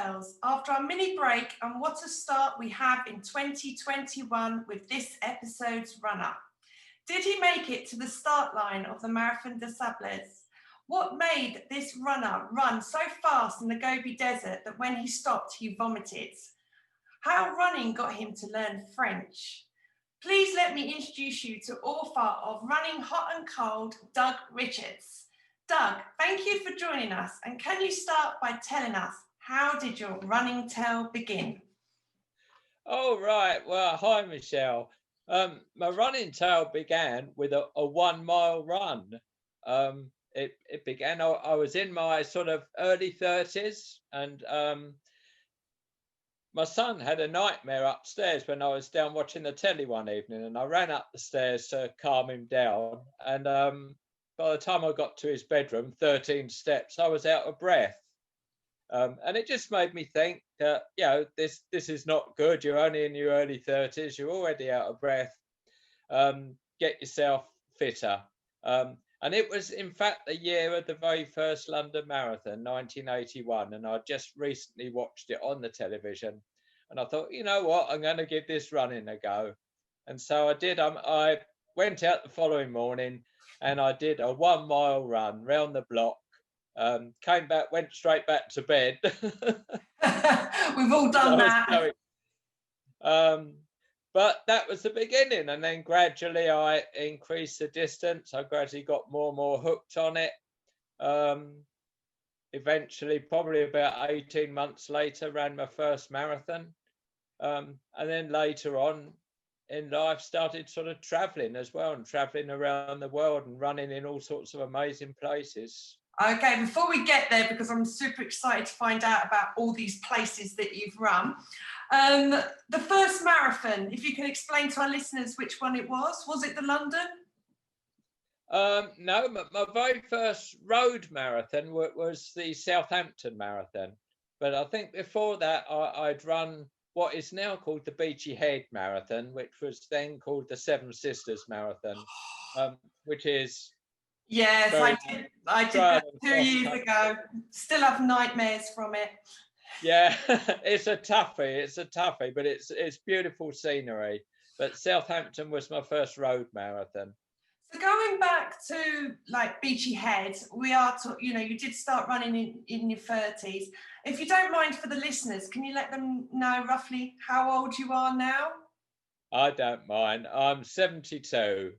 Tales. After our mini break, and what a start we have in 2021 with this episode's runner. Did he make it to the start line of the Marathon des Sables? What made this runner run so fast in the Gobi Desert that when he stopped, he vomited? How running got him to learn French? Please let me introduce you to author of Running Hot and Cold, Doug Richards. Doug, thank you for joining us. And can you start by telling us, how did your running tale begin? Oh, right. Well, hi, Michelle. My running tale began with a 1 mile run. It began, I was in my sort of early 30s, and my son had a nightmare upstairs when I was down watching the telly one evening, and I ran up the stairs to calm him down. And by the time I got to his bedroom, 13 steps, I was out of breath. And it just made me think that, this is not good. You're only in your early 30s. You're already out of breath. Get yourself fitter. And it was, in fact, the year of the very first London Marathon, 1981. And I just recently watched it on the television. And I thought, you know what, I'm going to give this running a go. And so I did. I went out the following morning and I did a 1 mile run round the block. Came back, went straight back to bed. We've all done that. But that was the beginning, and then gradually I increased the distance. I gradually got more and more hooked on it. Eventually, probably about 18 months later, ran my first marathon. And then later on in life, started sort of traveling as well, and traveling around the world and running in all sorts of amazing places. Okay, before we get there, because I'm super excited to find out about all these places that you've run. The first marathon, if you can explain to our listeners which one it was it the London? No, my very first road marathon was the Southampton Marathon. But I think before that, I'd run what is now called the Beachy Head Marathon, which was then called the Seven Sisters Marathon, which is... Yes, I did that 2 years ago. Still have nightmares from it. Yeah, it's a toughie, but it's beautiful scenery. But Southampton was my first road marathon. So going back to like Beachy Head, you did start running in your 30s. If you don't mind, for the listeners, can you let them know roughly how old you are now? I don't mind. I'm 72.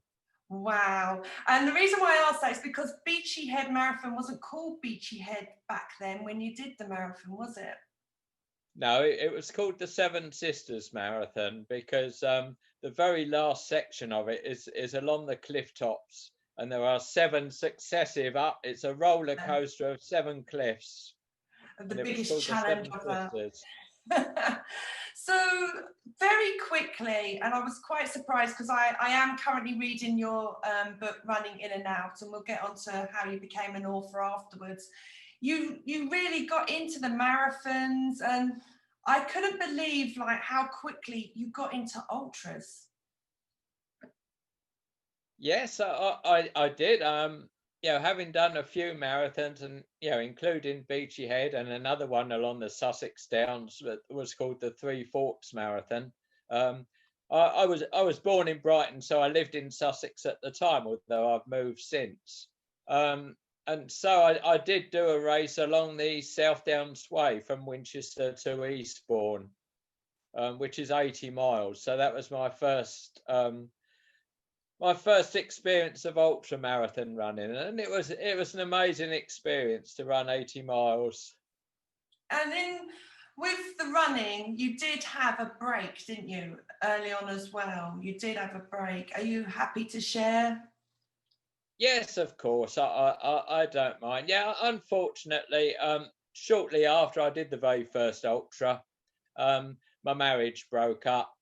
Wow. And the reason why I asked that is because Beachy Head Marathon wasn't called Beachy Head back then when you did the marathon, was it? No, it was called the Seven Sisters Marathon because the very last section of it is along the cliff tops, and there are 7 successive it's a roller coaster of 7 cliffs. The biggest challenge of that. So very quickly, and I was quite surprised because I am currently reading your book Running In and Out, and we'll get on to how you became an author afterwards. You really got into the marathons, and I couldn't believe like how quickly you got into ultras. Yes, I did. Having done a few marathons, and including Beachy Head and another one along the Sussex Downs that was called the Three Forks Marathon. I was born in Brighton, so I lived in Sussex at the time, although I've moved since. And so I did do a race along the South Downs Way from Winchester to Eastbourne, which is 80 miles. So that was my first experience of ultra marathon running, and it was an amazing experience to run 80 miles. And then with the running, you did have a break, didn't you, early on as well? You did have a break. Are you happy to share? Yes, of course. I don't mind. Yeah, unfortunately, shortly after I did the very first ultra, my marriage broke up.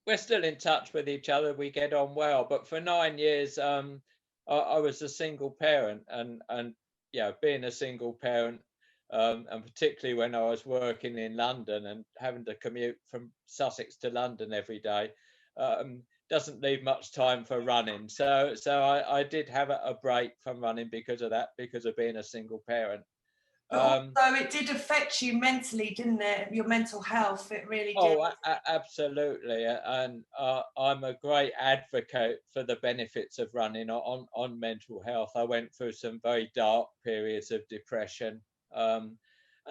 We're still in touch with each other. We get on well, but for 9 years, I was a single parent, and being a single parent, and particularly when I was working in London and having to commute from Sussex to London every day, doesn't leave much time for running. So I did have a break from running because of that, because of being a single parent. But also it did affect you mentally, didn't it? Your mental health, it really did. Oh, absolutely. And I'm a great advocate for the benefits of running on mental health. I went through some very dark periods of depression, and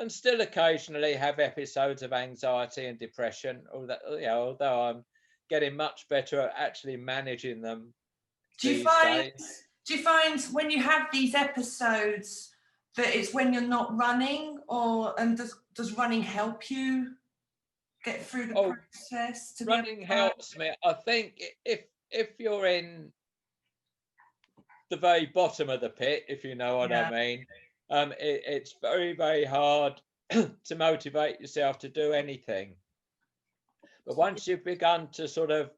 still occasionally have episodes of anxiety and depression, although I'm getting much better at actually managing them Do you these find days. do you find when you have these episodes that it's when you're not running, and does running help you get through the Oh, process to be able running to? helps me. I think if you're in the very bottom of the pit, if you know what I Yeah. mean, it's very, very hard to motivate yourself to do anything. But once you've begun to sort of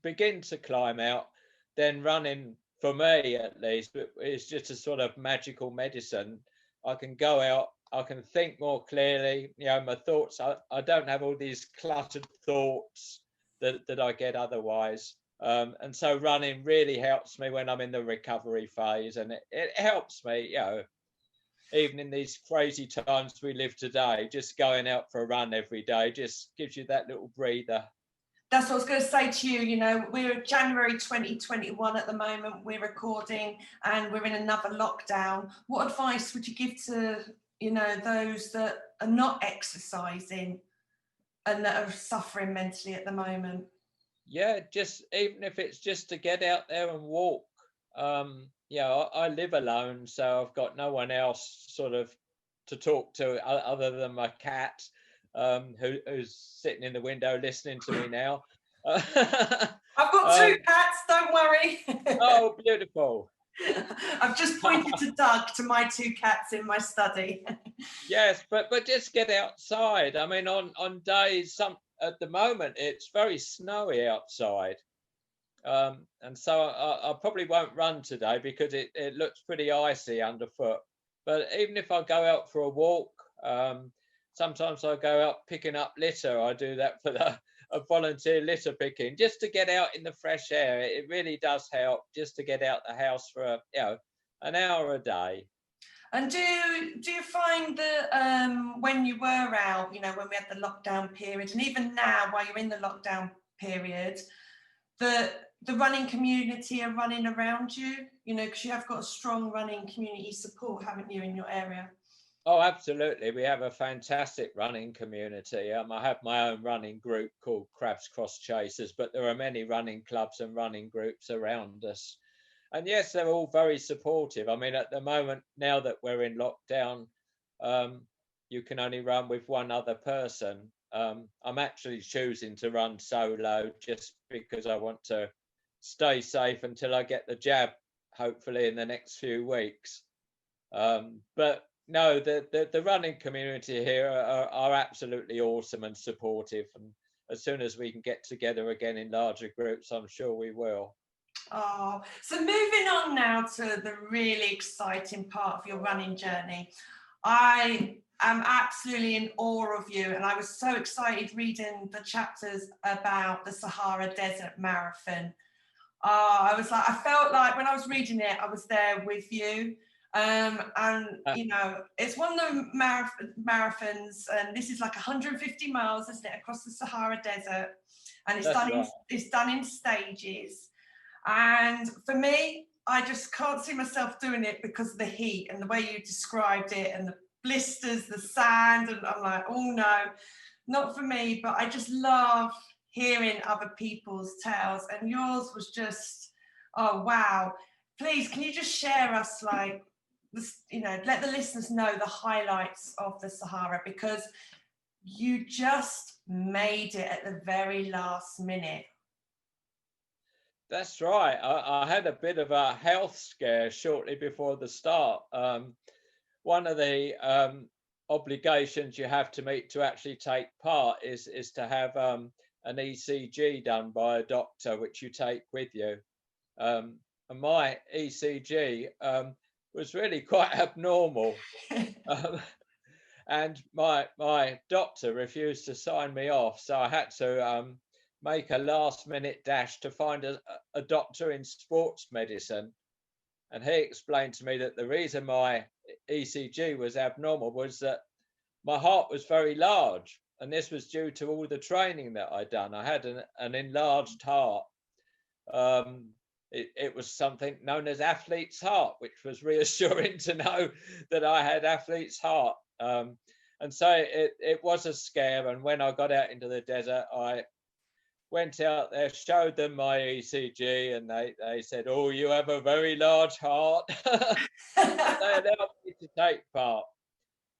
begin to climb out, then running, for me at least, is just a sort of magical medicine. I can go out, I can think more clearly, my thoughts, I don't have all these cluttered thoughts that I get otherwise. And so running really helps me when I'm in the recovery phase, and it helps me, even in these crazy times we live today, just going out for a run every day just gives you that little breather. That's what I was going to say to you. You know, we're January 2021 at the moment, we're recording, and we're in another lockdown. What advice would you give to, those that are not exercising and that are suffering mentally at the moment? Yeah, just even if it's just to get out there and walk. I live alone, so I've got no one else sort of to talk to other than my cat, who's sitting in the window listening to me now. I've got two cats, don't worry. Oh, beautiful. I've just pointed to Doug, to my two cats in my study. Yes, but just get outside. I mean, on days, at the moment it's very snowy outside. And so I probably won't run today because it looks pretty icy underfoot. But even if I go out for a walk, sometimes I go out picking up litter. I do that for a volunteer litter picking, just to get out in the fresh air. It really does help just to get out the house for an hour a day. And do you find that when you were out, when we had the lockdown period, and even now while you're in the lockdown period, the running community are running around you, because you have got a strong running community support, haven't you, in your area? Oh, absolutely. We have a fantastic running community. I have my own running group called Crabs Cross Chasers, but there are many running clubs and running groups around us. And yes, they're all very supportive. I mean, at the moment, now that we're in lockdown, you can only run with one other person. I'm actually choosing to run solo just because I want to stay safe until I get the jab, hopefully in the next few weeks. But no, the running community here are absolutely awesome and supportive. And as soon as we can get together again in larger groups, I'm sure we will. Oh, so moving on now to the really exciting part of your running journey. I am absolutely in awe of you, and I was so excited reading the chapters about the Sahara Desert Marathon. I felt like when I was reading it, I was there with you. It's one of the marathons, and this is like 150 miles, isn't it, across the Sahara Desert, and it's done in stages. And for me, I just can't see myself doing it because of the heat and the way you described it and the blisters, the sand, and I'm like, oh no, not for me. But I just love hearing other people's tales, and yours was just, oh wow. Please, can you just share us, like, this, let the listeners know the highlights of the Sahara, because you just made it at the very last minute. That's right. I had a bit of a health scare shortly before the start. One of the obligations you have to meet to actually take part is to have an ECG done by a doctor, which you take with you. And my ECG was really quite abnormal. And my doctor refused to sign me off, so I had to make a last minute dash to find a doctor in sports medicine. And he explained to me that the reason my ECG was abnormal was that my heart was very large. And this was due to all the training that I'd done. I had an enlarged heart. It was something known as athlete's heart, which was reassuring to know that I had athlete's heart. And so it was a scare. And when I got out into the desert, I went out there, showed them my ECG, and they said, "Oh, you have a very large heart." And they allowed me to take part.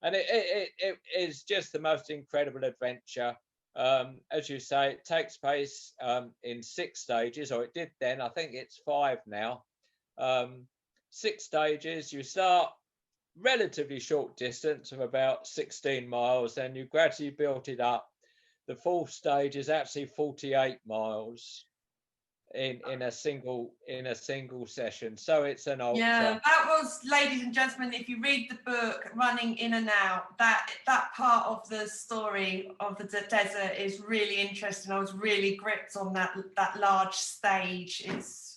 And it is just the most incredible adventure. As you say, it takes place in 6 stages, or it did then. I think it's 5 now. 6 stages. You start relatively short distance of about 16 miles, then you gradually build it up. The 4th stage is actually 48 miles in a single session. So it's an ultra. Yeah, that was, ladies and gentlemen, if you read the book Running In and Out, that part of the story of the desert is really interesting. I was really gripped on that large stage.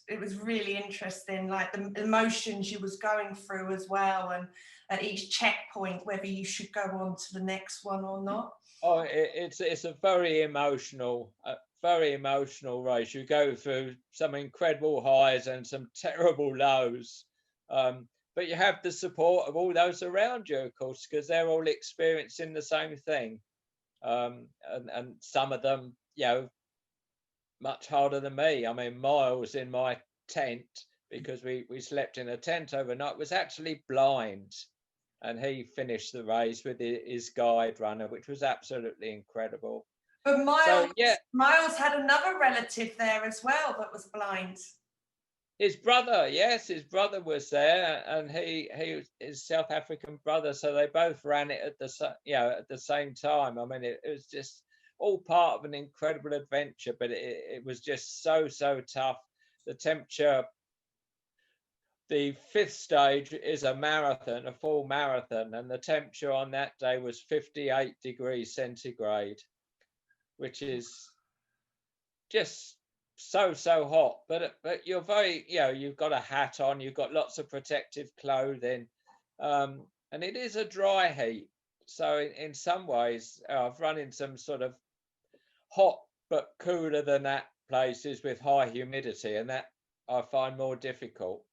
It was really interesting, like the emotions you was going through as well, and at each checkpoint whether you should go on to the next one or not. Oh, it's a very emotional race. You go through some incredible highs and some terrible lows, but you have the support of all those around you, of course, because they're all experiencing the same thing, and some of them, much harder than me. I mean, Miles in my tent, because we slept in a tent overnight, was actually blind. And he finished the race with his guide runner, which was absolutely incredible. But Miles had another relative there as well that was blind. His brother, yes, his brother was there, and he was his South African brother, so they both ran it at the same time. I mean, it was just all part of an incredible adventure, but it was just so tough. The temperature. The 5th stage is a marathon, a full marathon, and the temperature on that day was 58 degrees centigrade, which is just so hot. But you're very, you've got a hat on, you've got lots of protective clothing, and it is a dry heat. So in some ways, I've run in some sort of hot but cooler than that places with high humidity, and that I find more difficult.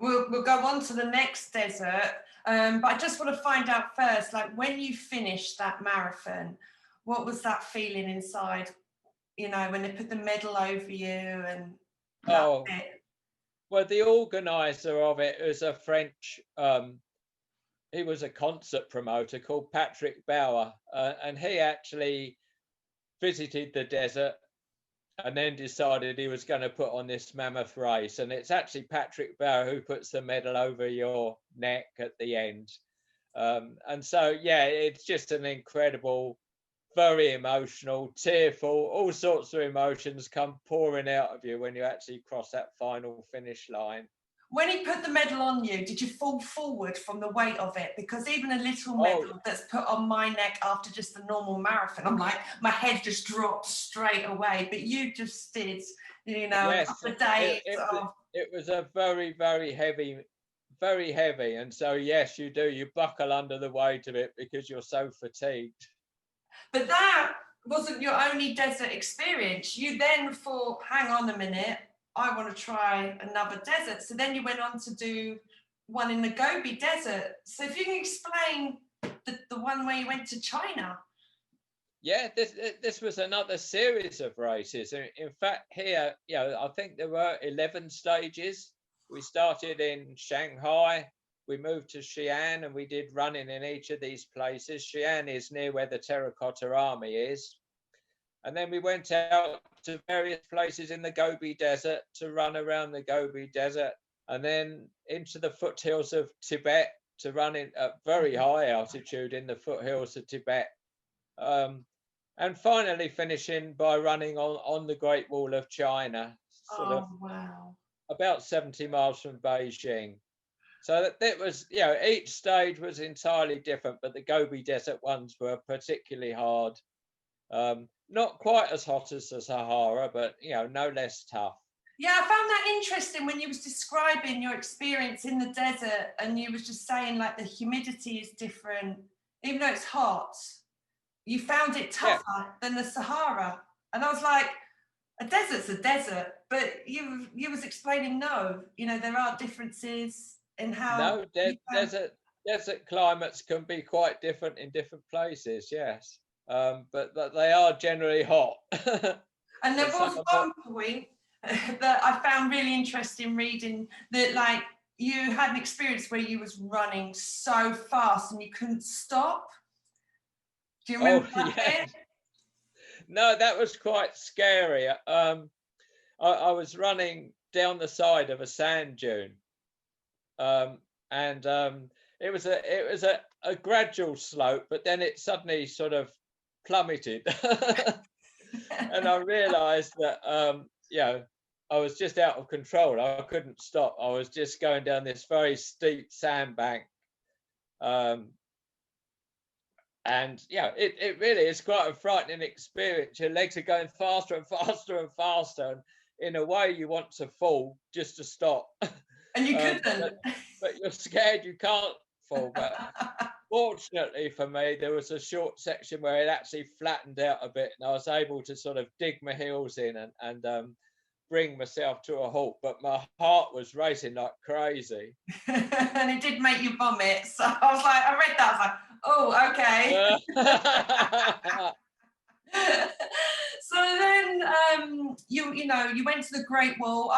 We'll go on to the next desert, but I just want to find out first, like when you finished that marathon, what was that feeling inside? When they put the medal over you and well, the organizer of it was a French. He was a concert promoter called Patrick Bauer, and he actually visited the desert and then decided he was going to put on this mammoth race. And it's actually Patrick Bauer who puts the medal over your neck at the end. And so, it's just an incredible, very emotional, tearful, all sorts of emotions come pouring out of you when you actually cross that final finish line. When he put the medal on you, did you fall forward from the weight of it? Because even a little medal that's put on my neck after just a normal marathon, I'm like, my head just dropped straight away. But you just did, yes, a couple of days. It was a very, very heavy, and so yes, you do. You buckle under the weight of it because you're so fatigued. But that wasn't your only desert experience. You then thought, hang on a minute, I want to try another desert. So then you went on to do one in the Gobi Desert. So if you can explain the one where you went to China. Yeah, this was another series of races. In fact, here, I think there were 11 stages. We started in Shanghai, we moved to Xi'an, and we did running in each of these places. Xi'an is near where the Terracotta Army is. And then we went out to various places in the Gobi Desert to run around the Gobi Desert, and then into the foothills of Tibet to run in at very high altitude in the foothills of Tibet. And finally finishing by running on the Great Wall of China, wow. About 70 miles from Beijing. So that was, each stage was entirely different, but the Gobi Desert ones were particularly hard. Not quite as hot as the Sahara, but no less tough. Yeah, I found that interesting when you was describing your experience in the desert, and you was just saying like the humidity is different, even though it's hot. You found it Yeah, tougher than the Sahara, and I was like, a desert's a desert, but you was explaining no, there are differences in how no, you found. desert climates can be quite different in different places. Yes, but they are generally hot, And there and some was are more. one point that I found really interesting reading that, like, you had an experience where you was running so fast and you couldn't stop. Do you remember Oh that bit? yes, no, that was quite scary. I was running down the side of a sand dune, um, and it was a gradual slope, but then it suddenly sort of plummeted, and I realised that I was just out of control. I couldn't stop. I was just going down this very steep sandbank, um, and it really is quite a frightening experience. Your legs are going faster and faster and faster, and in a way, you want to fall just to stop. And you um, couldn't. but but you're scared you can't fall. But fortunately for me, there was a short section where it actually flattened out a bit, and I was able to sort of dig my heels in and bring myself to a halt. But my heart was racing like crazy. And it did make you vomit. So I was like, I read that, I was like, oh, okay. So then you went to the Great Wall.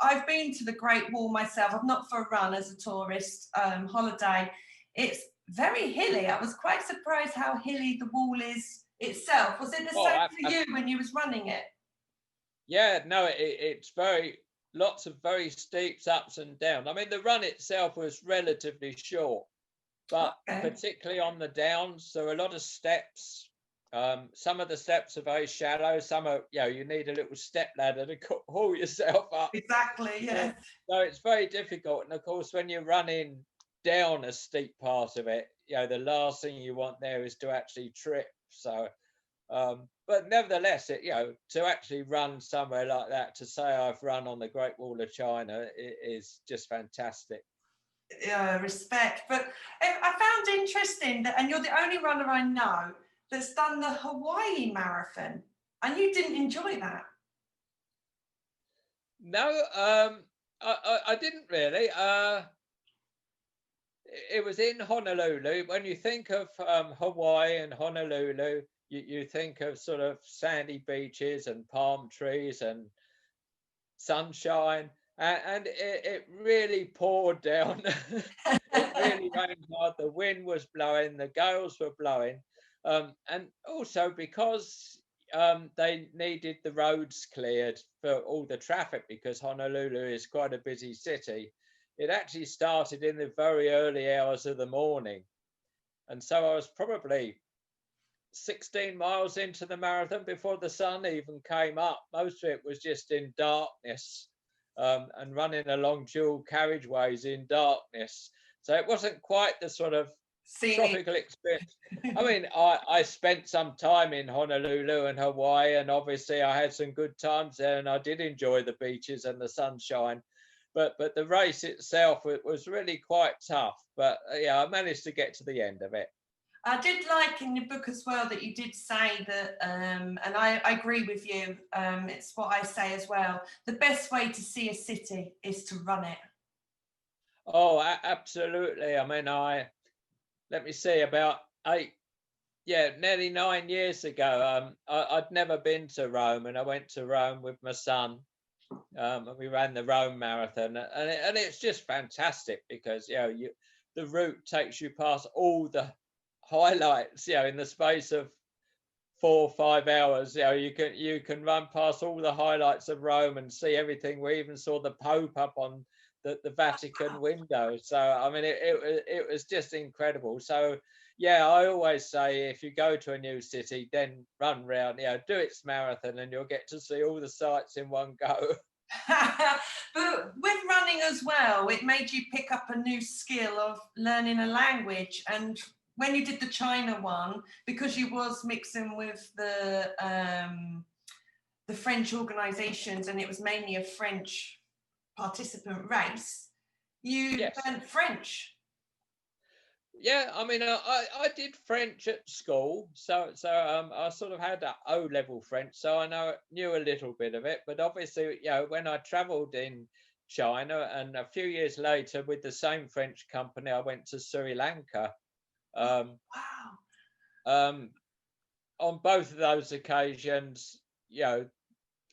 I've been to the Great Wall myself. I've not for a run as a tourist holiday. It's very hilly. I was quite surprised how hilly the wall is itself. Was it the oh, same for you when you was running it? yeah, no, it's very lots of very steep ups and downs. I mean, the run itself was relatively short, but Okay. particularly on the downs, there are a lot of steps. Some of the steps are very shallow. Some are, you need a little step ladder to haul yourself up. Exactly, So, yeah. so it's very difficult. And of course, when you're running down a steep part of it, the last thing you want there is to actually trip. So, but nevertheless, to actually run somewhere like that, to say I've run on the Great Wall of China, it is just fantastic. Respect. But I found interesting that, and you're the only runner I know that's done the Hawaii Marathon, and you didn't enjoy that. No, I didn't really. It was in Honolulu. When you think of Hawaii and Honolulu, you think of sort of sandy beaches and palm trees and sunshine, and it really poured down. It really rained hard. The wind was blowing, the gales were blowing, and also because they needed the roads cleared for all the traffic because Honolulu is quite a busy city. It actually started in the very early hours of the morning, and so I was probably 16 miles into the marathon before the sun even came up. Most of it was just in darkness, and running along dual carriageways in darkness. So it wasn't quite the sort of Scenic. tropical experience. I mean, I spent some time in Honolulu and Hawaii, and obviously I had some good times there, and I did enjoy the beaches and the sunshine. But the race itself was really quite tough. But yeah, I managed to get to the end of it. I did like in your book as well that you did say that, and I agree with you. It's what I say as well. The best way to see a city is to run it. Oh, absolutely. I mean, let me see, about nearly 9 years ago, I'd never been to Rome, and I went to Rome with my son, and we ran the Rome Marathon, and it's just fantastic because the route takes you past all the highlights, in the space of 4 or 5 hours. You can run past all the highlights of Rome and see everything. We even saw the Pope up on the Vatican window. So I mean, it was just incredible. So yeah, I always say if you go to a new city, then run round, do its marathon, and you'll get to see all the sights in one go. But with running as well, it made you pick up a new skill of learning a language. And when you did the China one, because you was mixing with the French organisations, and it was mainly a French participant race, you Yes. learned French. Yeah, I mean, I did French at school, so I sort of had that O-level French, so I knew a little bit of it. But obviously, when I travelled in China, and a few years later with the same French company, I went to Sri Lanka. Um, Wow. on both of those occasions,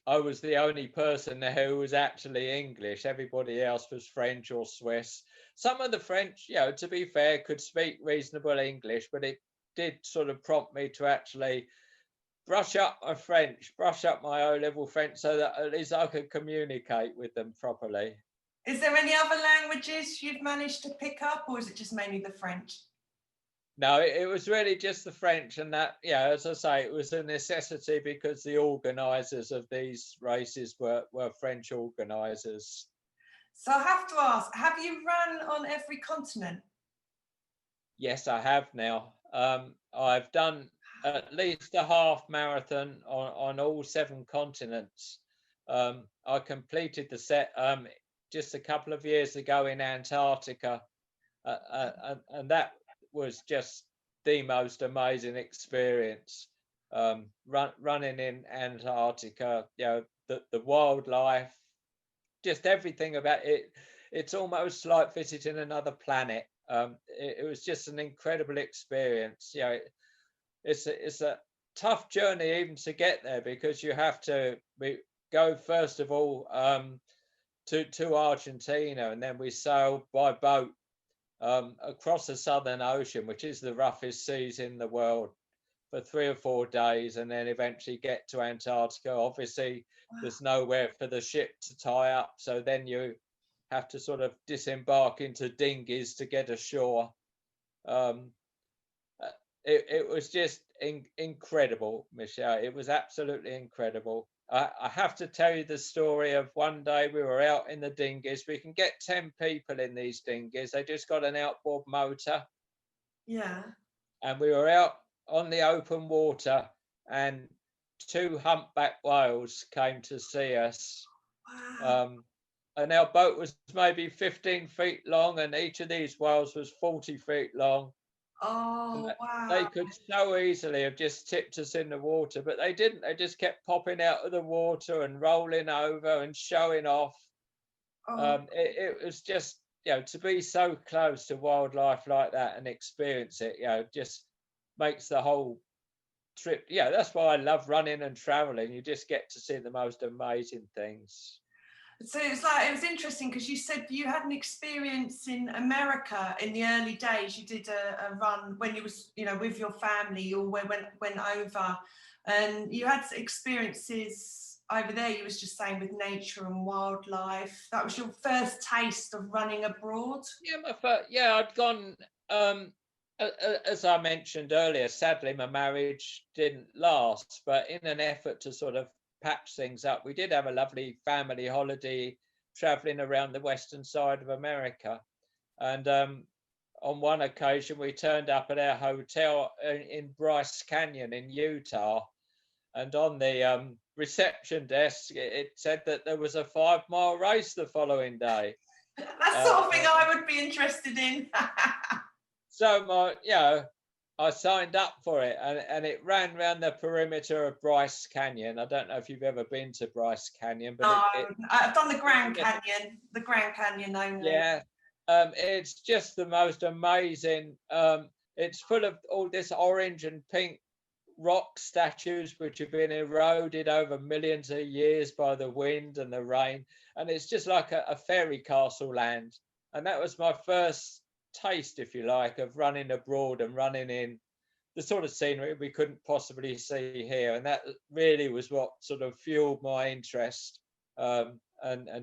I was the only person there who was actually English. Everybody else was French or Swiss. Some of the French, to be fair, could speak reasonable English, but it did sort of prompt me to actually brush up my French, brush up my O-level French, so that at least I could communicate with them properly. Is there any other languages you've managed to pick up, or is it just mainly the French? No, it was really just the French, and that, as I say, it was a necessity because the organisers of these races were French organisers. So I have to ask, have you run on every continent? Yes, I have now. I've done at least a half marathon on all 7 continents. I completed the set just a couple of years ago in Antarctica, and that was just the most amazing experience. Running in Antarctica, the wildlife, just everything about it. It's almost like visiting another planet. It was just an incredible experience. It's a tough journey even to get there, because you have to go first of all to Argentina, and then we sail by boat across the Southern Ocean, which is the roughest seas in the world, for 3 or 4 days, and then eventually get to Antarctica. Obviously, there's nowhere for the ship to tie up, so then you have to sort of disembark into dinghies to get ashore. It was just incredible, Michelle. It was absolutely incredible. I have to tell you the story of one day we were out in the dinghies. We can get 10 people in these dinghies. They just got an outboard motor. Yeah. And we were out on the open water, and 2 humpback whales came to see us. Wow. And our boat was maybe 15 feet long, and each of these whales was 40 feet long. Oh, They wow. could so easily have just tipped us in the water, but they didn't. They just kept popping out of the water and rolling over and showing off. Oh. It was just, to be so close to wildlife like that and experience it, just makes the whole trip. That's why I love running and traveling. You just get to see the most amazing things. So it was interesting because you said you had an experience in America in the early days. You did a run when you was, with your family. You all went over, and you had experiences over there. You was just saying with nature and wildlife. That was your first taste of running abroad. I'd gone. As I mentioned earlier, sadly, my marriage didn't last. But in an effort to sort of patch things up, we did have a lovely family holiday traveling around the western side of America. And on one occasion, we turned up at our hotel in Bryce Canyon in Utah. And on the reception desk, it said that there was a 5-mile race the following day. That's sort of thing I would be interested in. So I signed up for it, and it ran around the perimeter of Bryce Canyon. I don't know if you've ever been to Bryce Canyon, but I've done the Grand Canyon only. Yeah, it's just the most amazing. It's full of all this orange and pink rock statues which have been eroded over millions of years by the wind and the rain, and it's just like a fairy castle land. And that was my first taste, if you like, of running abroad and running in the sort of scenery we couldn't possibly see here. And that really was what sort of fueled my interest, and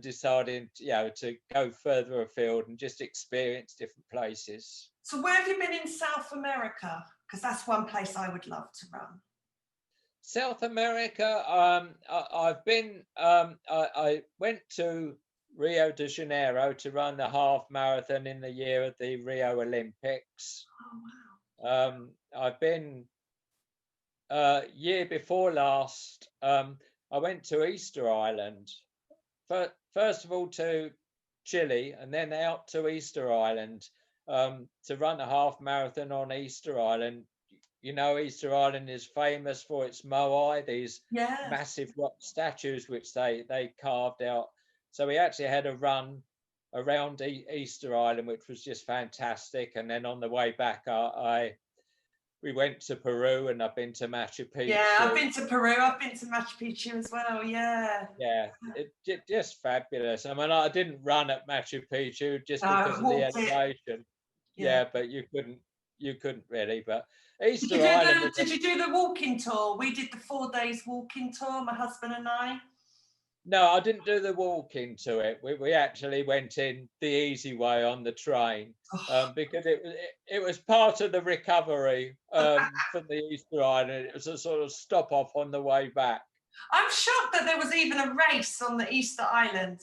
deciding to go further afield and just experience different places. So where have you been in South America? Because that's one place I would love to run. South America, I've been. I went to Rio de Janeiro to run the half marathon in the year of the Rio Olympics. Oh, wow. I've been year before last I went to Easter Island. First of all to Chile, and then out to Easter Island to run a half marathon on Easter Island. You know, Easter Island is famous for its moai, these Yes. massive rock statues which they carved out. So we actually had a run around Easter Island, which was just fantastic. And then on the way back, we went to Peru, and I've been to Machu Picchu. Yeah, I've been to Peru. I've been to Machu Picchu as well. Yeah. Yeah, just fabulous. I mean, I didn't run at Machu Picchu just No, because of the walked it. elevation. Yeah. Yeah, but you couldn't really. But Easter Island was Did you do the walking tour? We did the 4 days walking tour, my husband and I. No, I didn't do the walking to it. We actually went in the easy way on the train because it was part of the recovery from the Easter Island. It was a sort of stop off on the way back. I'm shocked that there was even a race on the Easter Island.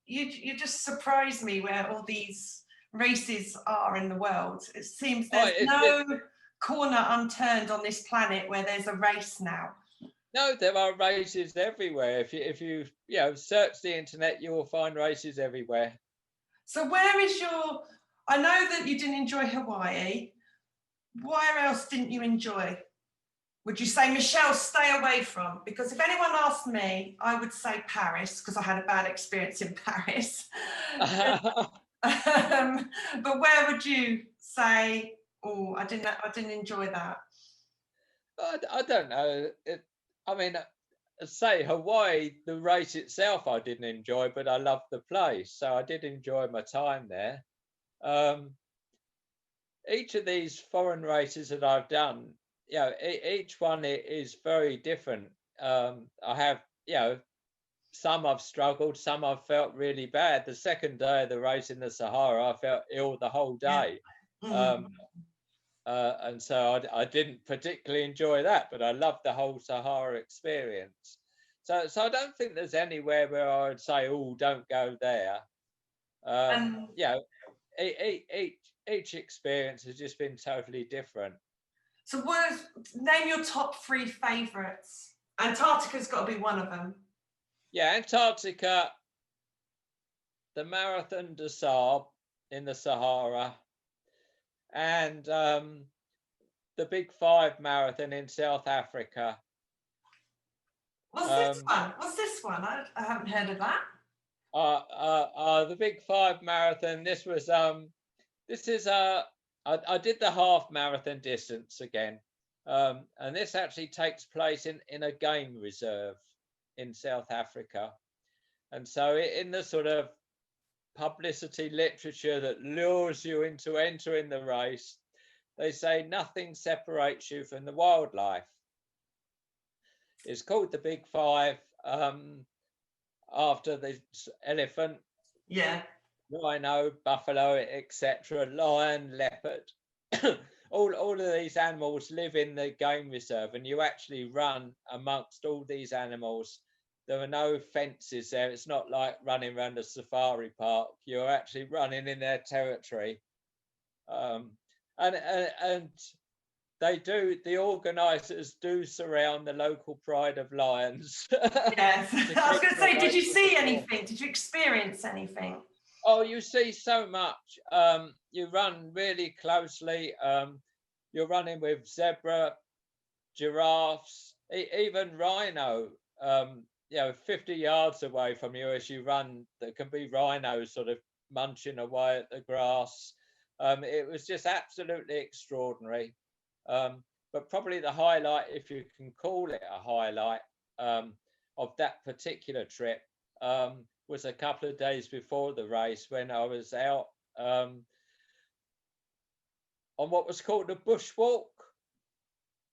You just surprised me where all these races are in the world. It seems there's no corner unturned on this planet where there's a race now. No, there are races everywhere. If you search the internet, you will find races everywhere. So where is your? I know that you didn't enjoy Hawaii. Where else didn't you enjoy? Would you say, Michelle, stay away from? Because if anyone asked me, I would say Paris, because I had a bad experience in Paris. But where would you say, oh, I didn't enjoy that? I don't know. I mean, say Hawaii, the race itself I didn't enjoy, but I loved the place, so I did enjoy my time there. Each of these foreign races that I've done, each one is very different. I have, some I've struggled, some I've felt really bad. The second day of the race in the Sahara, I felt ill the whole day. Yeah. And so I didn't particularly enjoy that, but I loved the whole Sahara experience. So I don't think there's anywhere where I would say, oh, don't go there. Each experience has just been totally different. So name your top 3 favourites. Antarctica's got to be one of them. Yeah, Antarctica, the Marathon des Sables in the Sahara, and the Big 5 Marathon in South Africa. What's this one? What's this one? I haven't heard of that. The Big 5 Marathon. This was I did the half marathon distance again, and this actually takes place in a game reserve in South Africa, and so in the sort of publicity literature that lures you into entering the race, they say nothing separates you from the wildlife. It's called the Big 5 after the elephant, rhino, buffalo, etc., lion, leopard. all of these animals live in the game reserve, and you actually run amongst all these animals. There are no fences there. It's not like running around a safari park. You're actually running in their territory. And the organisers do surround the local pride of lions. Yes. I was going to say, did you see anything? Did you experience anything? Oh, you see so much. You run really closely. You're running with zebra, giraffes, even rhino. 50 yards away from you as you run, there can be rhinos sort of munching away at the grass. It was just absolutely extraordinary. But probably the highlight, if you can call it a highlight, of that particular trip was a couple of days before the race when I was out on what was called a bushwalk.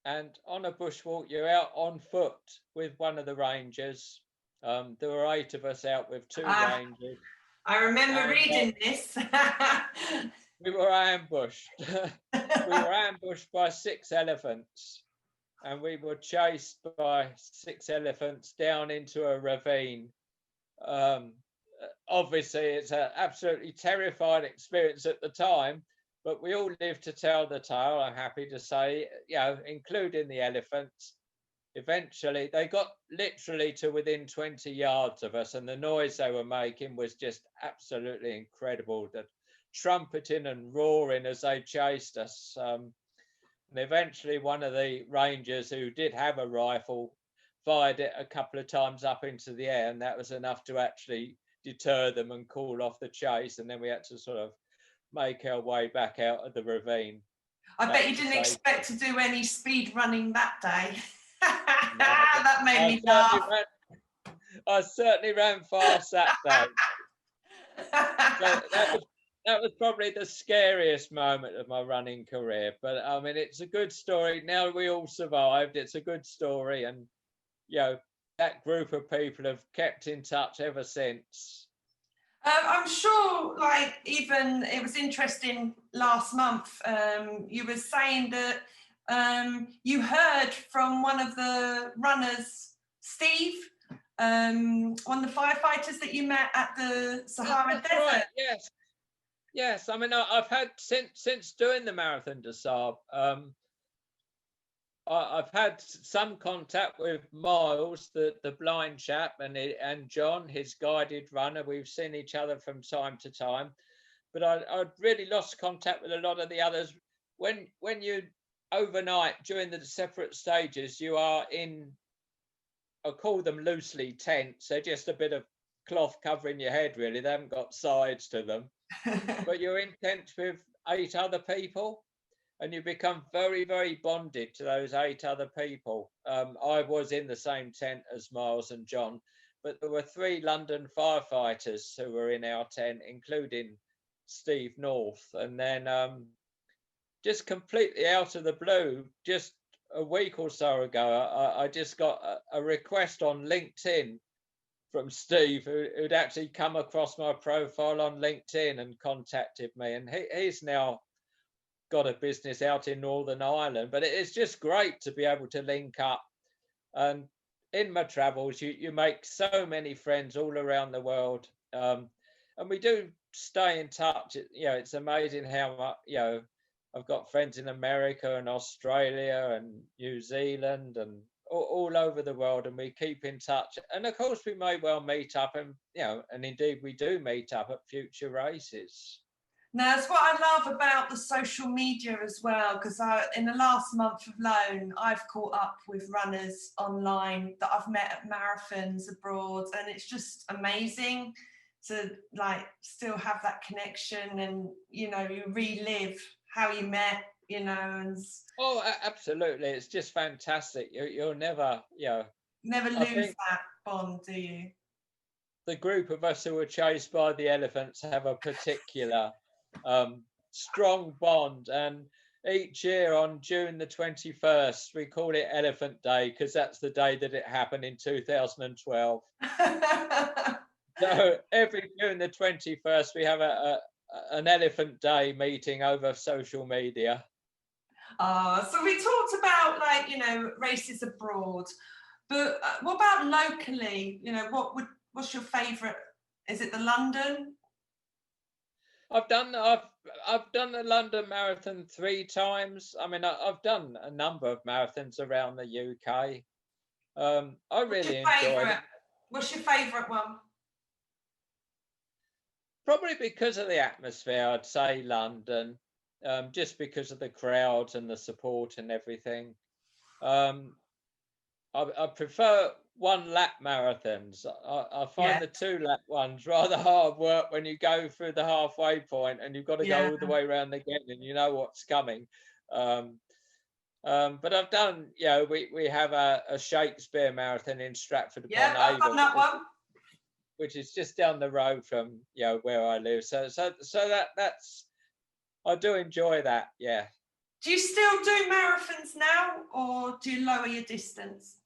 And on a bushwalk, you're out on foot with one of the rangers. There were 8 of us out with 2 rangers. I remember reading this. We were ambushed. We were ambushed by 6 elephants, and we were chased by 6 elephants down into a ravine. Obviously, it's an absolutely terrifying experience at the time, but we all lived to tell the tale, I'm happy to say, including the elephants. eventually they got literally to within 20 yards of us, and the noise they were making was just absolutely incredible. The trumpeting and roaring as they chased us. And eventually one of the rangers who did have a rifle fired it a couple of times up into the air, and that was enough to actually deter them and call off the chase. And then we had to sort of make our way back out of the ravine. I bet you didn't expect to do any speed running that day. No, that made me laugh. I certainly ran fast that day. So that was probably the scariest moment of my running career. But I mean, it's a good story. Now we all survived. It's a good story, and that group of people have kept in touch ever since. I'm sure, like, even it was interesting last month, you were saying that you heard from one of the runners, Steve, one of the firefighters that you met at the Sahara Desert. Right. Yes. I mean, I've had since doing the Marathon des Sables, I've had some contact with Miles, the blind chap, and John, his guided runner. We've seen each other from time to time, but I'd really lost contact with a lot of the others. When you overnight during the separate stages, you are in, I call them loosely tents. They're just a bit of cloth covering your head, really. They haven't got sides to them, but you're in tents with 8 other people. And you become very, very bonded to those 8 other people. I was in the same tent as Miles and John, but there were 3 London firefighters who were in our tent, including Steve North. And then just completely out of the blue, just a week or so ago, I just got a request on LinkedIn from Steve, who'd actually come across my profile on LinkedIn and contacted me. And he's now got a business out in Northern Ireland, but it's just great to be able to link up. And in my travels, you make so many friends all around the world, and we do stay in touch. It's amazing how much, I've got friends in America and Australia and New Zealand and all over the world, and we keep in touch. And of course, we may well meet up, and and indeed we do meet up at future races. Now, that's what I love about the social media as well, because in the last month alone, I've caught up with runners online that I've met at marathons abroad, and it's just amazing to still have that connection, and you relive how you met, and oh, absolutely, it's just fantastic. You'll never lose that bond, do you? The group of us who were chased by the elephants have a particular strong bond, and each year on June the 21st we call it Elephant Day because that's the day that it happened in 2012. So every June the 21st we have an Elephant Day meeting over social media. So we talked about races abroad, but what about locally? What's your favorite? Is it the London? I've done the London Marathon 3 times. I mean, I've done a number of marathons around the UK. I really enjoy it. What's your favourite one? Probably because of the atmosphere, I'd say London, just because of the crowds and the support and everything. I prefer 1 lap marathons. I find the 2 lap ones rather hard work when you go through the halfway point and you've got to go all the way around again and you know what's coming. But I've done, we have a Shakespeare marathon in Stratford upon Avon. I've done that one. Which is just down the road from where I live. So that's I do enjoy that. Yeah. Do you still do marathons now, or do you lower your distance?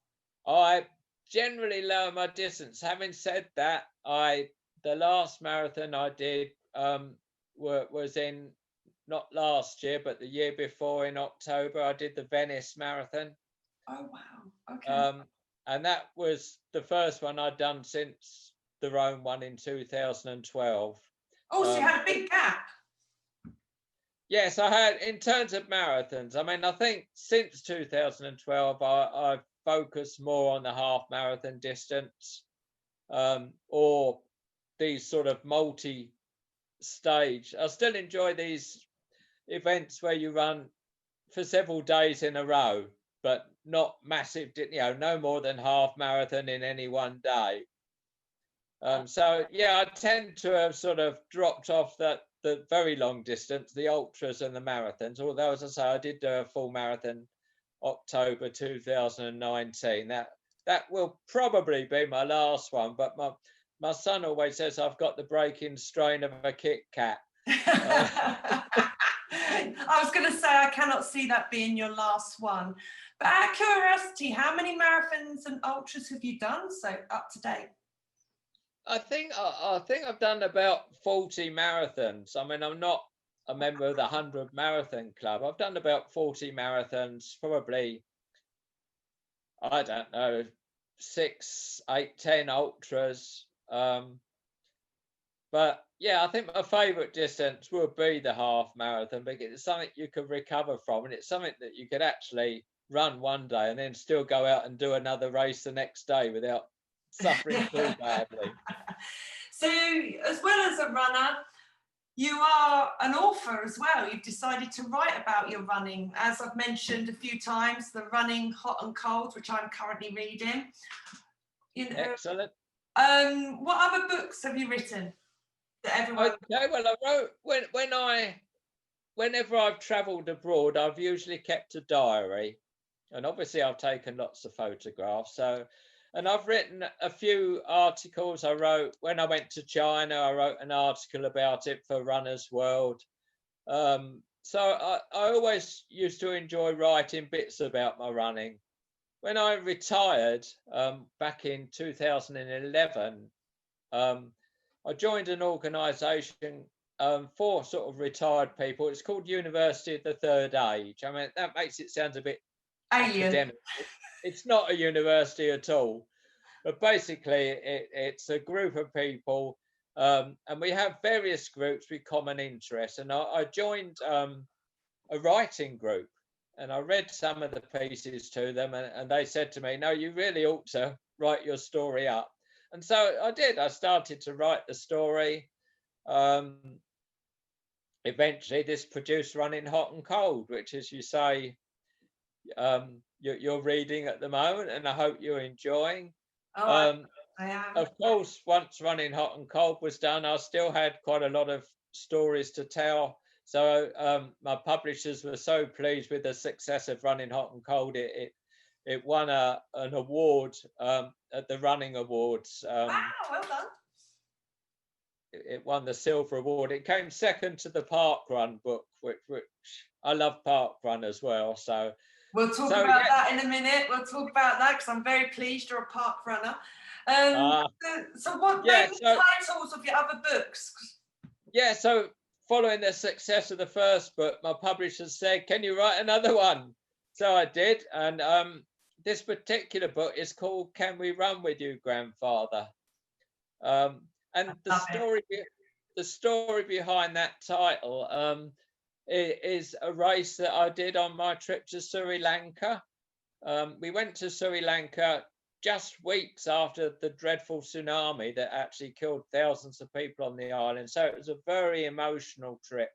I generally lower my distance. Having said that, the last marathon I did was in, not last year, but the year before in October. I did the Venice Marathon. Oh wow! Okay. And that was the first one I'd done since the Rome one in 2012. Oh, so you had a big gap. Yes, I had. In terms of marathons, I mean, I think since 2012, I've focus more on the half marathon distance, or these sort of multi-stage. I still enjoy these events where you run for several days in a row, but not massive, no more than half marathon in any one day. So yeah, I tend to have sort of dropped off the very long distance, the ultras and the marathons. Although, as I say, I did do a full marathon October 2019. That will probably be my last one. But my son always says I've got the breaking strain of a Kit Kat. I was going to say I cannot see that being your last one. But out of curiosity, how many marathons and ultras have you done so up to date? I think I've done about 40 marathons. I mean, I'm not a member of the 100 Marathon Club. I've done about 40 marathons, probably, I don't know, 6, 8, 10 ultras. But yeah, I think my favourite distance would be the half marathon, because it's something you can recover from, and it's something that you could actually run one day and then still go out and do another race the next day without suffering too badly. So, as well as a runner, you are an author as well. You've decided to write about your running. As I've mentioned a few times, the Running Hot and Cold, which I'm currently reading. Excellent. What other books have you written that everyone? Okay, well, I wrote whenever I've travelled abroad, I've usually kept a diary, and obviously I've taken lots of photographs. And I've written a few articles. I wrote, when I went to China, I wrote an article about it for Runner's World. So I always used to enjoy writing bits about my running. When I retired back in 2011, I joined an organisation for sort of retired people. It's called University of the Third Age. I mean, that makes it sound a bit academic. It's not a university at all, but basically it's a group of people, and we have various groups with common interests. And I joined a writing group, and I read some of the pieces to them, and they said to me, no, you really ought to write your story up. And so I did. I started to write the story. Eventually this produced Running Hot and Cold, which, as you say, you're reading at the moment, and I hope you're enjoying. I am. Of course, once Running Hot and Cold was done, I still had quite a lot of stories to tell. So my publishers were so pleased with the success of Running Hot and Cold. It won an award at the Running Awards. Wow, well done. It won the Silver Award. It came second to the Park Run book, which I love Park Run as well. So we'll talk about that in a minute. We'll talk about that because I'm very pleased you're a park runner. So what main titles of your other books? Yeah, so following the success of the first book, my publishers said, can you write another one? So I did. And this particular book is called Can We Run With You, Grandfather? And the story behind that title is a race that I did on my trip to Sri Lanka. We went to Sri Lanka just weeks after the dreadful tsunami that actually killed thousands of people on the island. So it was a very emotional trip.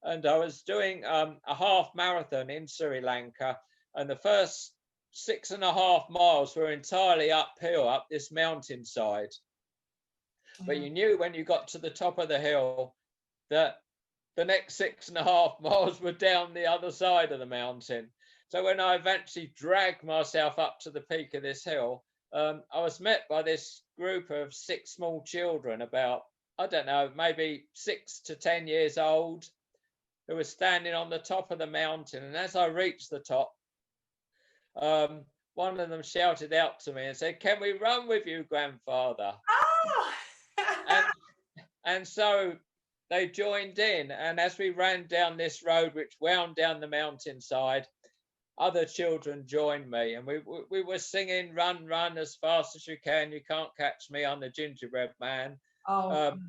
And I was doing a half marathon in Sri Lanka, and the first 6.5 miles were entirely uphill up this mountainside. But you knew when you got to the top of the hill that the next 6.5 miles were down the other side of the mountain. So when I eventually dragged myself up to the peak of this hill, I was met by this group of 6 small children, about, I don't know, maybe 6 to 10 years old, who were standing on the top of the mountain. And as I reached the top, one of them shouted out to me and said, can we run with you, grandfather? Oh! And so they joined in. And as we ran down this road, which wound down the mountainside, other children joined me, and we were singing, run, run as fast as you can. You can't catch me, I'm the gingerbread man. And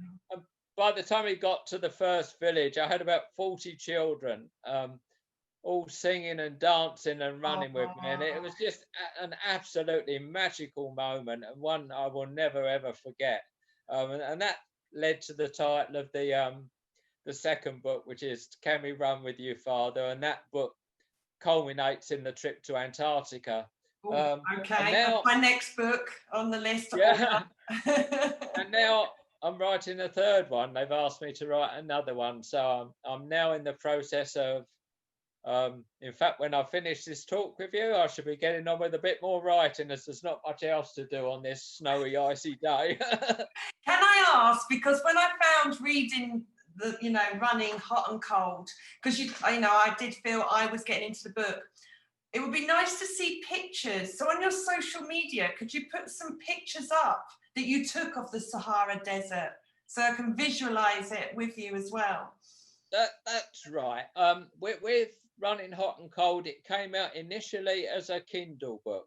by the time we got to the first village, I had about 40 children, all singing and dancing and running with me, and it Oh, was just an absolutely magical moment, and one I will never ever forget. And that led to the title of the second book, which is "Can We Run with You, Father?" And that book culminates in the trip to Antarctica. oh, And okay, that's now, my next book on the list to yeah, order. and now I'm writing a third one. They've asked me to write another one, so I'm now in the process of. In fact, when I finish this talk with you, I should be getting on with a bit more writing, as there's not much else to do on this snowy, icy day. Can I ask, because when I found reading the, running hot and cold, because I did feel I was getting into the book, it would be nice to see pictures. So on your social media, could you put some pictures up that you took of the Sahara Desert so I can visualize it with you as well? That's right. With Running Hot and Cold, it came out initially as a Kindle book,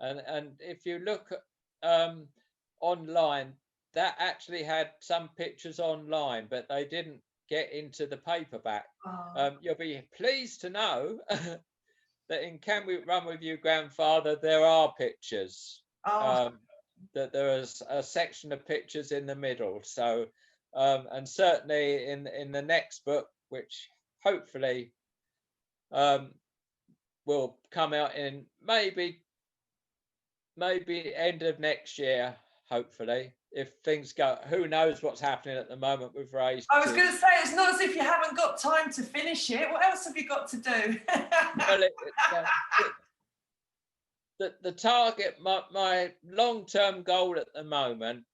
and if you look online, that actually had some pictures online, but they didn't get into the paperback. Oh, You'll be pleased to know that in Can We Run With You, Grandfather, there are pictures. oh, Um, that there is a section of pictures in the middle. So, and certainly in the next book, which hopefully um, will come out in maybe end of next year, hopefully, if things go. Who knows what's happening at the moment with races? I was going to say, it's not as if you haven't got time to finish it. What else have you got to do? Well, the target, my long-term goal at the moment,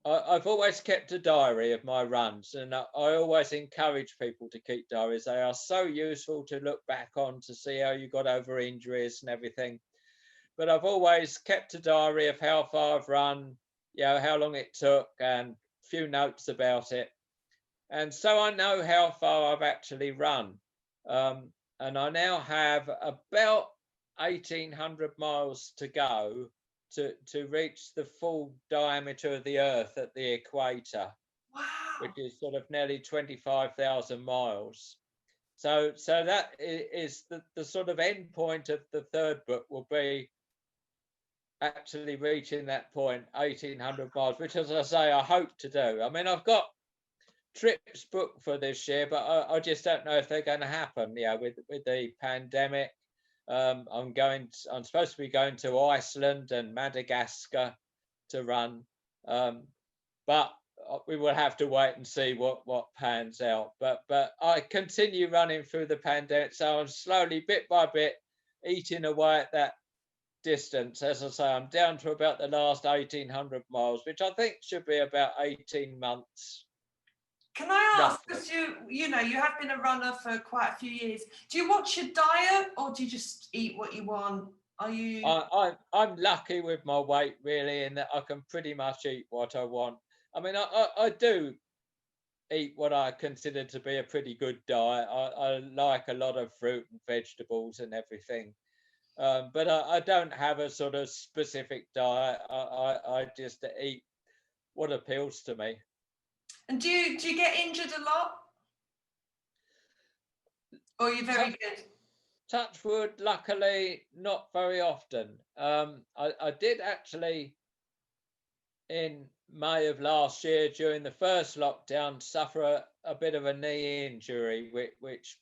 I've always kept a diary of my runs, and I always encourage people to keep diaries. They are so useful to look back on to see how you got over injuries and everything. But I've always kept a diary of how far I've run, how long it took, and a few notes about it. And so I know how far I've actually run. And I now have about 1,800 miles to go to reach the full diameter of the Earth at the equator, which Wow. is sort of nearly 25,000 miles. So that is the sort of end point of the third book will be actually reaching that point, 1,800 miles, which, as I say, I hope to do. I mean, I've got trips booked for this year, but I just don't know if they're going to happen. With the pandemic, I'm supposed to be going to Iceland and Madagascar to run, but we will have to wait and see what pans out. But I continue running through the pandemic, so I'm slowly, bit by bit, eating away at that distance. As I say, I'm down to about the last 1,800 miles, which I think should be about 18 months. Can I ask, Roughly. because you have been a runner for quite a few years, do you watch your diet or do you just eat what you want? Are you? I'm lucky with my weight, really, in that I can pretty much eat what I want. I mean, I do eat what I consider to be a pretty good diet. I like a lot of fruit and vegetables and everything. But I don't have a sort of specific diet. I just eat what appeals to me. And do you get injured a lot? Or are you very good? Touch wood, luckily, not very often. I did actually, in May of last year, during the first lockdown, suffer a bit of a knee injury, which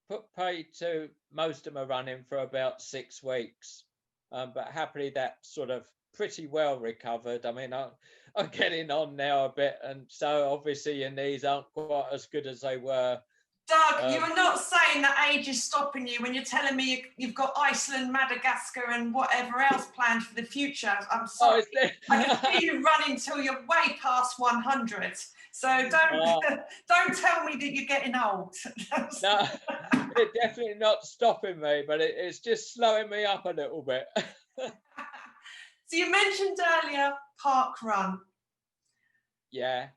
put paid to most of my running for about 6 weeks. But happily, that sort of pretty well recovered. I mean, I'm getting on now a bit, and so obviously your knees aren't quite as good as they were. Doug, you are not saying that age is stopping you when you're telling me you've got Iceland, Madagascar, and whatever else planned for the future. I'm Oh, sorry. I can see you running till you're way past 100. So don't tell me that you're getting old. No, it's definitely not stopping me, but it's just slowing me up a little bit. So you mentioned earlier park run. Yeah.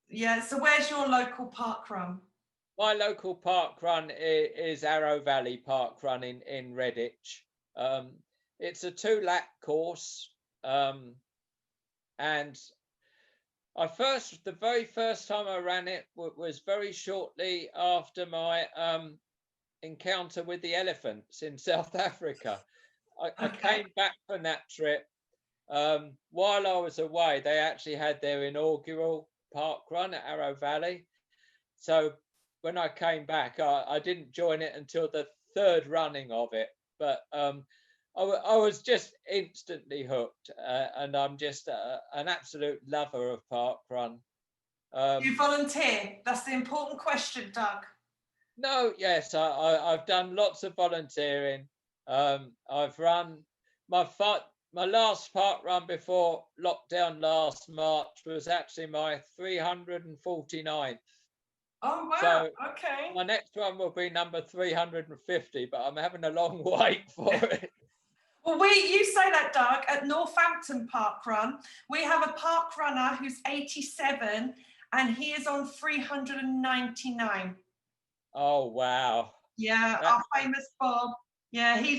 Yeah, so where's your local park run? My local park run is Arrow Valley Park Run in Redditch. It's a 2-lap course. And the very first time I ran it was very shortly after my encounter with the elephants in South Africa. I Okay. came back from that trip. While I was away, they actually had their inaugural park run at Arrow Valley. So when I came back, I didn't join it until the third running of it. But I was just instantly hooked, and I'm just an absolute lover of park run. Do you volunteer? That's the important question, Doug. No, yes, I've done lots of volunteering. I've run my last park run before lockdown last March was actually my 349th. Oh, wow. So Okay. my next one will be number 350, but I'm having a long wait for it. Well, you say that, Doug, at Northampton Park Run, we have a park runner who's 87 and he is on 399. Oh, wow. Yeah, That, our famous Bob. Yeah, he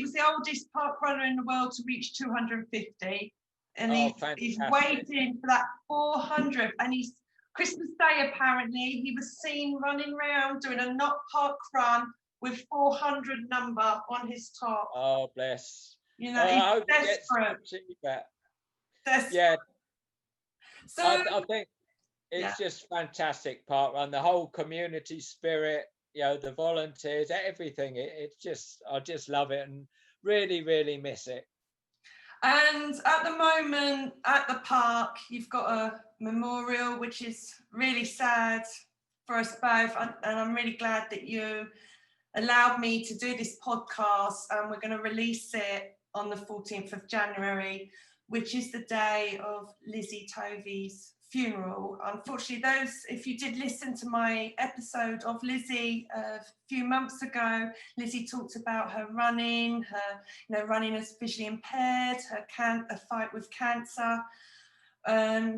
was the oldest park runner in the world to reach 250. And he's fantastic. waiting for that 400th. And he's Christmas Day, apparently, he was seen running around doing a not park run with 400 number on his top. Oh, bless. You know, I hope he's he gets to achieve that. desperate. Yeah, So I think it's just fantastic park run. The whole community spirit, the volunteers, everything. I just love it and really, really miss it. And at the moment at the park, you've got a memorial, which is really sad for us both. And I'm really glad that you allowed me to do this podcast. And we're going to release it on the 14th of January, which is the day of Lizzie Tovey's funeral. Unfortunately, if you did listen to my episode of Lizzie a few months ago, Lizzie talked about her running, running as visually impaired, her fight with cancer.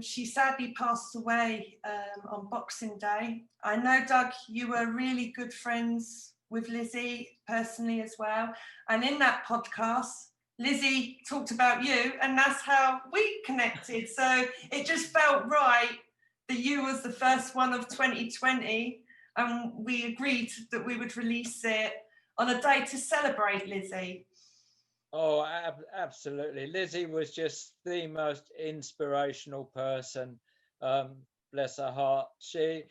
She sadly passed away on Boxing Day. I know, Doug, you were really good friends with Lizzie personally as well. And in that podcast, Lizzie talked about you, and that's how we connected. So it just felt right that you was the first one of 2020, and we agreed that we would release it on a day to celebrate Lizzie. Oh, absolutely. Lizzie was just the most inspirational person. Bless her heart. She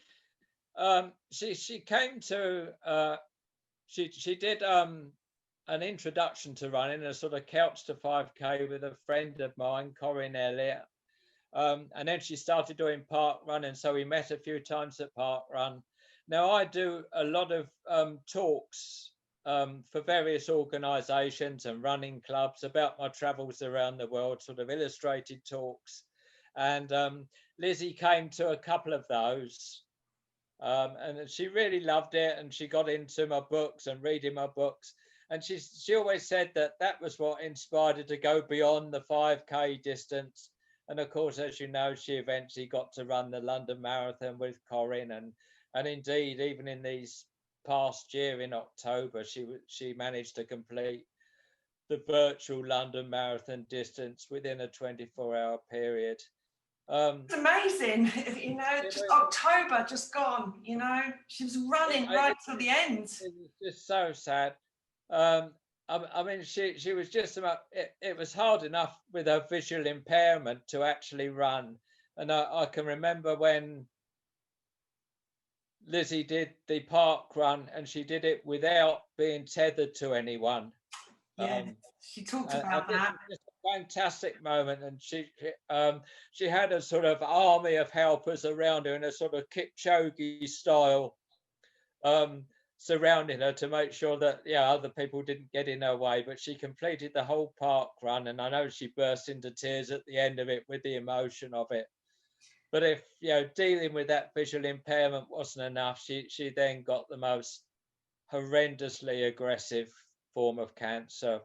came to she did an introduction to running, a sort of couch to 5K with a friend of mine, Corinne Elliott. And then she started doing park running. So we met a few times at park run. Now I do a lot of talks for various organisations and running clubs about my travels around the world, sort of illustrated talks. And Lizzie came to a couple of those. And she really loved it, and she got into my books and reading my books. And she always said that was what inspired her to go beyond the 5K distance. And of course, as you know, she eventually got to run the London Marathon with Corinne. And indeed, even in these past year in October, she managed to complete the virtual London Marathon distance within a 24-hour period. It's amazing, just October just gone, she was running right till the end. It was just so sad. I mean, she was just about, it was hard enough with her visual impairment to actually run. And I can remember when Lizzie did the park run, and she did it without being tethered to anyone. Yeah, she talked about that. Just a fantastic moment, and she had a sort of army of helpers around her in a sort of Kipchoge style, surrounding her to make sure that other people didn't get in her way. But she completed the whole park run, and I know she burst into tears at the end of it with the emotion of it. But if dealing with that visual impairment wasn't enough, she then got the most horrendously aggressive form of cancer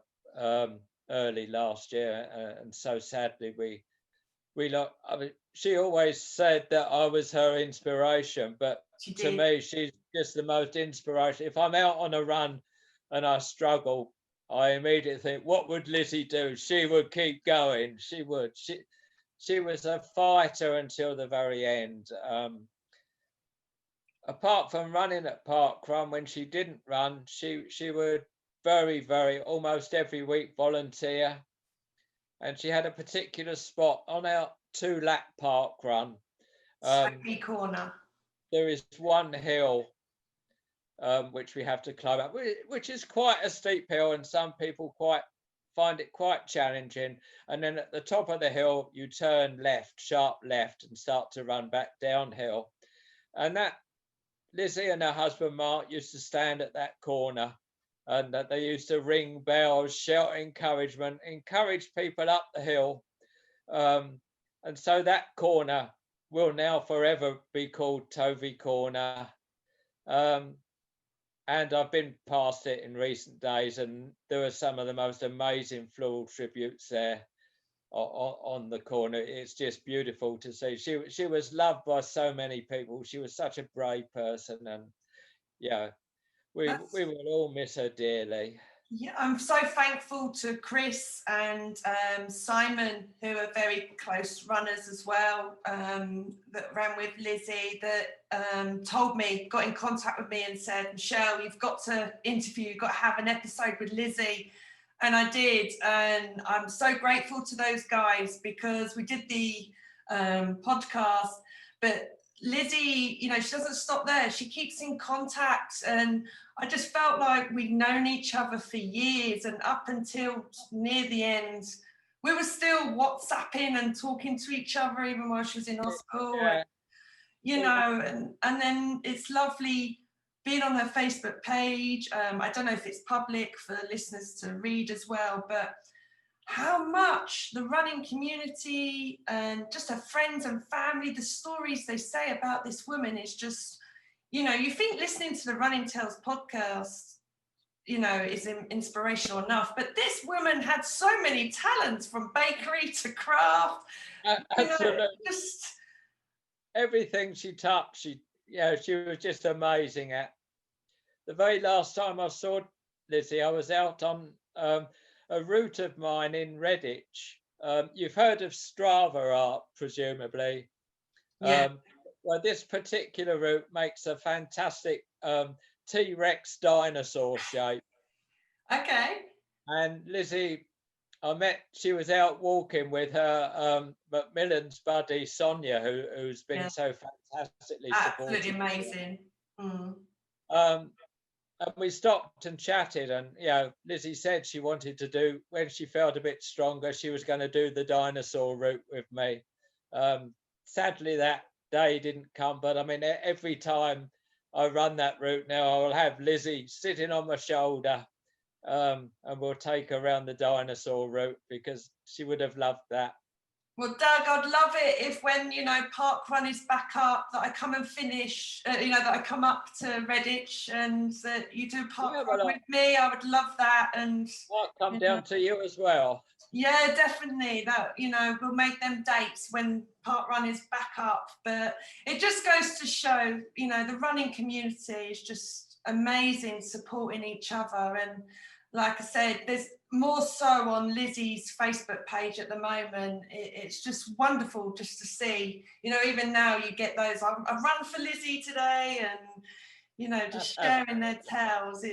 early last year, and so sadly I mean, she always said that I was her inspiration, but to me she's just the most inspiration. If I'm out on a run and I struggle, I immediately think, what would Lizzie do? She would keep going. She would. She was a fighter until the very end. apart from running at Park Run, when she didn't run, she would very almost every week volunteer, and she had a particular spot on our 2-lap Park Run. Smoky corner. There is one hill which we have to climb up, which is quite a steep hill, and some people find it quite challenging. And then at the top of the hill, you turn left, sharp left, and start to run back downhill. And that Lizzie and her husband Mark used to stand at that corner, and that they used to ring bells, shout encouragement, encourage people up the hill. And so that corner will now forever be called Tovey Corner. And I've been past it in recent days, and there are some of the most amazing floral tributes there on the corner. It's just beautiful to see. She was loved by so many people. She was such a brave person, and yeah, we will all miss her dearly. Yeah, I'm so thankful to Chris and Simon, who are very close runners as well, that ran with Lizzie, that told me, got in contact with me and said, Michelle, you've got to interview, you've got to have an episode with Lizzie. And I did. And I'm so grateful to those guys, because we did the podcast, but Lizzie, you know, she doesn't stop there. She keeps in contact, and I just felt like we'd known each other for years, and up until near the end, we were still WhatsApping and talking to each other even while she was in hospital. Yeah. And, you know, and then it's lovely being on her Facebook page. I don't know if it's public for listeners to read as well, but how much the running community and just her friends and family, the stories they say about this woman is just, you know, you think listening to the Running Tales podcast, you know, is inspirational enough, but this woman had so many talents, from bakery to craft. Absolutely. You know, just everything she touched, she was just amazing at. The very last time I saw Lizzie, I was out on a route of mine in Redditch. You've heard of Strava art, presumably. yeah. Well, this particular route makes a fantastic T-Rex dinosaur shape. Okay. And Lizzie, she was out walking with her Macmillan's buddy Sonia, who's been so fantastically supportive. Absolutely amazing. And we stopped and chatted, and Lizzie said she wanted to do, when she felt a bit stronger, she was going to do the dinosaur route with me. Sadly, that day didn't come, but I mean, every time I run that route now, I will have Lizzie sitting on my shoulder, and we'll take her around the dinosaur route, because she would have loved that. Well, Doug, I'd love it if, when, you know, Park Run is back up, that I come and finish, you know, that I come up to Redditch and that you do Park Run with me. I would love that. And I'll come down to you as well. Yeah, definitely. That, you know, we'll make them dates when Park Run is back up. But it just goes to show, you know, the running community is just amazing, supporting each other. And like I said, there's more so on Lizzie's Facebook page at the moment. It's just wonderful just to see, you know, even now you get those, I've run for Lizzie today, and, you know, just sharing their tales.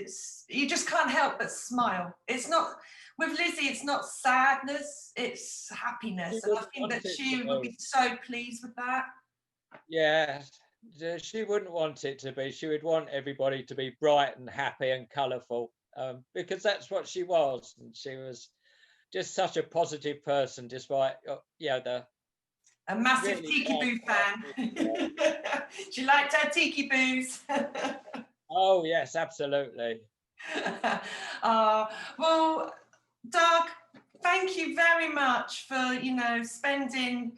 You just can't help but smile. It's not, with Lizzie, it's not sadness, it's happiness. And I think that she would be so pleased with that. Yeah, she wouldn't want it to be. She would want everybody to be bright and happy and colourful. Because that's what she was, and she was just such a positive person, despite a massive really Tiki Boo fan. She liked her Tiki Boos. Oh yes, absolutely. Well, Doug, thank you very much for, you know, spending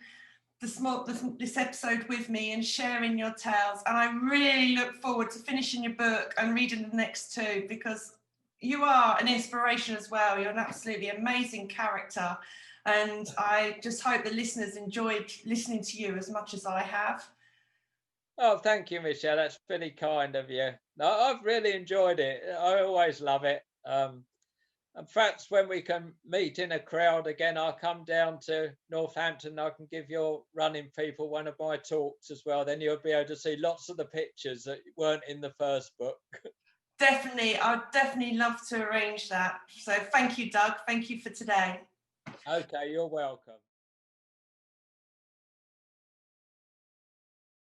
this episode with me and sharing your tales. And I really look forward to finishing your book and reading the next two, because you are an inspiration as well. You're an absolutely amazing character. And I just hope the listeners enjoyed listening to you as much as I have. Oh, thank you, Michelle. That's really kind of you. No, I've really enjoyed it. I always love it. And perhaps when we can meet in a crowd again, I'll come down to Northampton. I can give your running people one of my talks as well. Then you'll be able to see lots of the pictures that weren't in the first book. Definitely, I'd definitely love to arrange that. So thank you, Doug. Thank you for today. Okay, you're welcome.